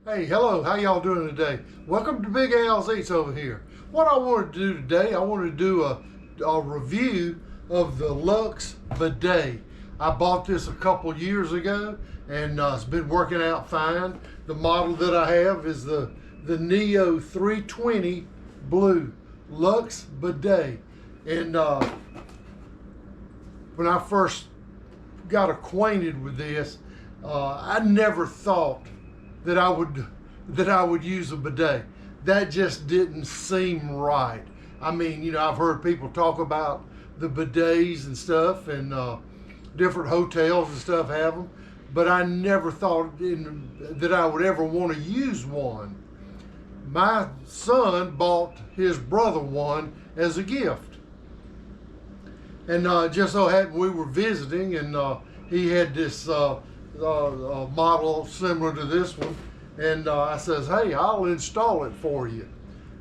Hey, hello, how y'all doing today? Welcome to Big Al's Eats over here. What I wanted to do today, I wanted to do a review of the Luxe Bidet. I bought this a couple years ago and it's been working out fine. The model that I have is the Neo 320 Blue Luxe Bidet. And when I first got acquainted with this, I never thought that I would use a bidet. That just didn't seem right. I mean, you know, I've heard people talk about the bidets and stuff, and different hotels and stuff have them, but I never thought that I would ever want to use one. My son bought his brother one as a gift, and just so happened we were visiting, and he had this model similar to this one, and I says, hey, I'll install it for you.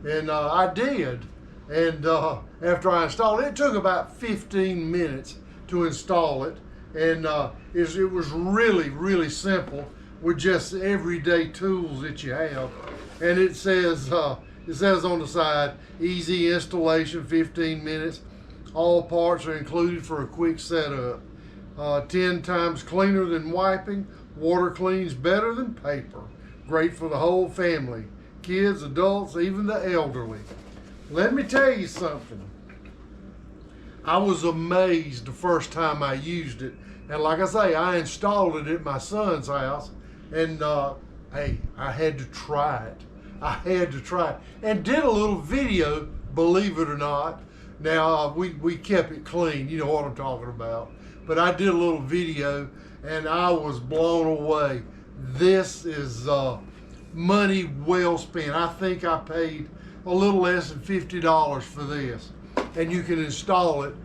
And I did, and after I installed it, it took about 15 minutes to install it, and it was really simple with just everyday tools that you have. And it says on the side, easy installation, 15 minutes, all parts are included for a quick setup. 10 times cleaner than wiping. Water cleans better than paper. Great for the whole family. Kids, adults, even the elderly. Let me tell you something. I was amazed the first time I used it. And like I say, I installed it at my son's house. And hey, I had to try it. I had to try it. And did a little video, believe it or not. Now, we kept it clean. You know what I'm talking about. But I did a little video and I was blown away. This is money well spent. I think I paid a little less than $50 for this. And you can install it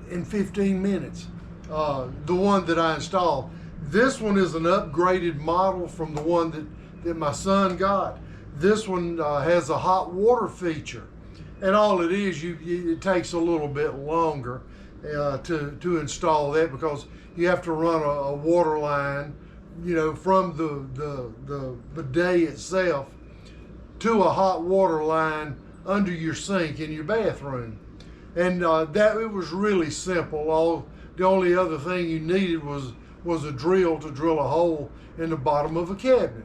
in 15 minutes. The one that I installed. This one is an upgraded model from the one that my son got. This one has a hot water feature. And all it is, it takes a little bit longer to install that, because you have to run a water line, you know, from the bidet itself to a hot water line under your sink in your bathroom. And it was really simple. The only other thing you needed was a drill to drill a hole in the bottom of a cabinet.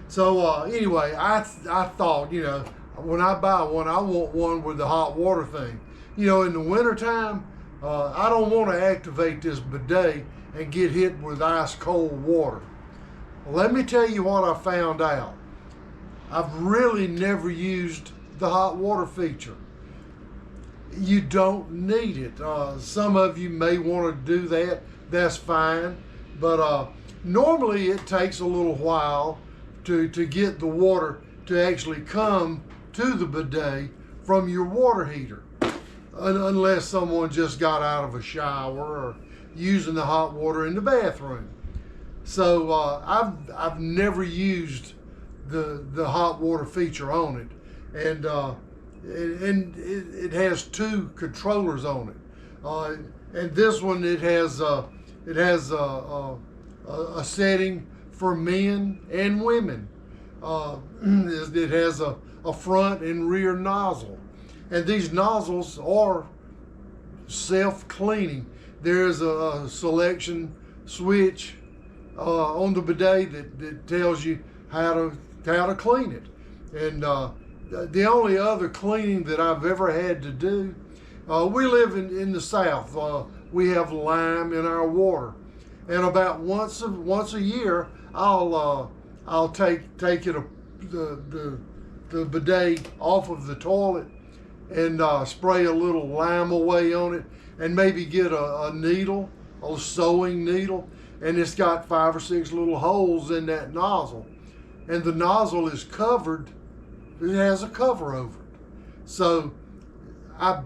So anyway, I thought, you know, when I buy one, I want one with the hot water thing. You know, in the wintertime, I don't want to activate this bidet and get hit with ice cold water. Well, let me tell you what I found out. I've really never used the hot water feature. You don't need it. Some of you may want to do that. That's fine. But normally it takes a little while to get the water to actually come to the bidet from your water heater, unless someone just got out of a shower or using the hot water in the bathroom. So I've never used the hot water feature on it, and it has two controllers on it, and this one it has a setting for men and women. It has a front and rear nozzle. And these nozzles are self-cleaning. There's a selection switch on the bidet that tells you how to clean it. And the only other cleaning that I've ever had to do, we live in the South. We have lime in our water, and about once a year I'll take it the bidet off of the toilet and spray a little lime away on it, and maybe get a needle, a sewing needle, and it's got 5 or 6 little holes in that nozzle, and the nozzle is covered. It has a cover over it, so I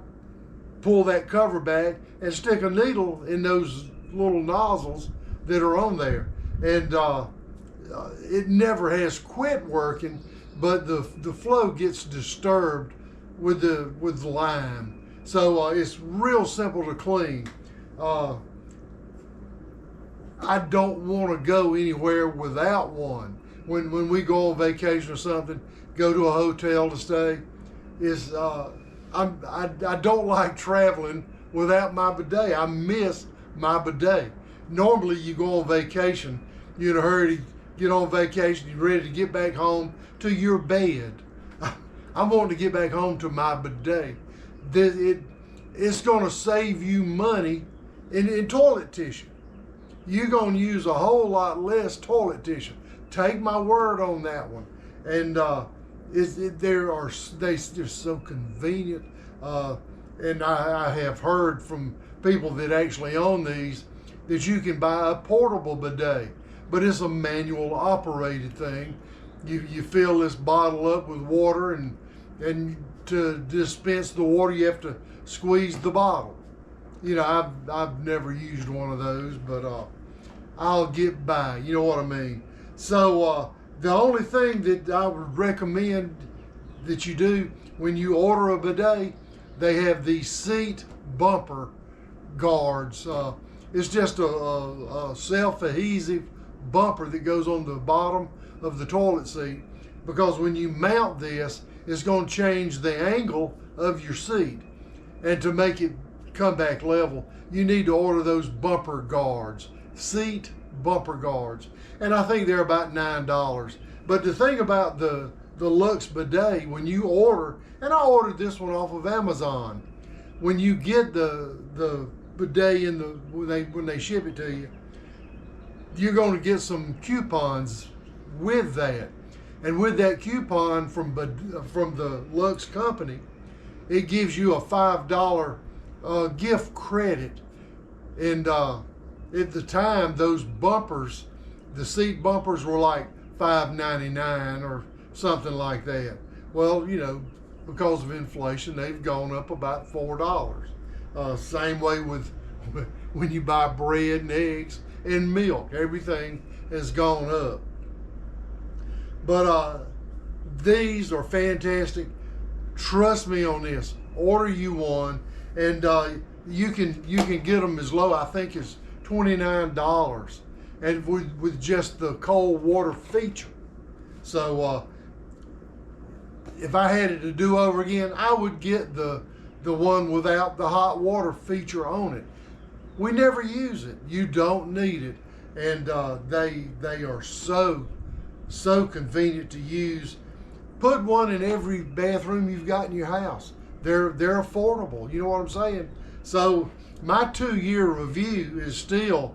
pull that cover back and stick a needle in those little nozzles that are on there, and it never has quit working, but the flow gets disturbed with the lime. So it's real simple to clean. I don't want to go anywhere without one. When we go on vacation or something, go to a hotel to stay, I don't like traveling without my bidet. I miss my bidet. Normally you go on vacation, you're in a hurry to get on vacation, you're ready to get back home to your bed. I'm wanting to get back home to my bidet. It's going to save you money in toilet tissue. You're going to use a whole lot less toilet tissue. Take my word on that one. And they're so convenient. And I have heard from people that actually own these that you can buy a portable bidet, but it's a manual operated thing. You fill this bottle up with water, and to dispense the water you have to squeeze the bottle. I've never used one of those, but I'll get by. You know what I mean? So the only thing that I would recommend that you do when you order a bidet, they have these seat bumper guards. It's just a self-adhesive bumper that goes on the bottom of the toilet seat, because when you mount this, it's going to change the angle of your seat. And to make it come back level, you need to order those bumper guards, seat bumper guards. And I think they're about $9. But the thing about the Luxe bidet, when you order, and I ordered this one off of Amazon, when you get the bidet when they ship it to you, you're going to get some coupons with that. And with that coupon from the Luxe company, it gives you a $5 gift credit. And at the time, those bumpers, the seat bumpers, were like $5.99 or something like that. Well, because of inflation, they've gone up about $4. Same way with when you buy bread and eggs and milk. Everything has gone up. But these are fantastic. Trust me on this. Order you one, and you can get them as low, I think, as $29, and with just the cold water feature. So if I had it to do over again, I would get the one without the hot water feature on it. We never use it. You don't need it, and they are so convenient to use. Put one in every bathroom you've got in your house. They're affordable. You know what I'm saying? So my 2-year review is still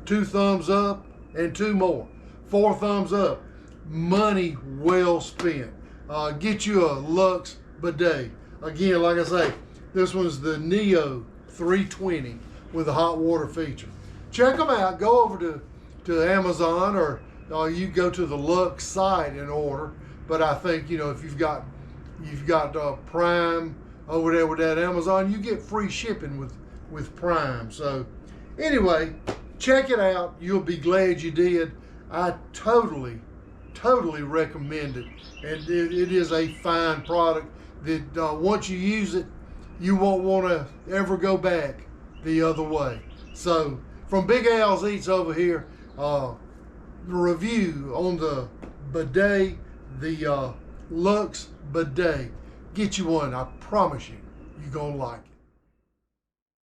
2 thumbs up and 2 more. 4 thumbs up. Money well spent. Get you a Luxe bidet. Again, like I say, this one's the Neo 320 with a hot water feature. Check them out. Go over to Amazon, or you go to the Luxe site and order. But I think, if you've got Prime over there with that Amazon, you get free shipping with Prime. So anyway, check it out. You'll be glad you did. I totally recommend it. And it is a fine product that once you use it, you won't want to ever go back the other way. So from Big Al's Eats over here, the review on the bidet, the Luxe bidet. Get you one. I promise you, you're going to like it.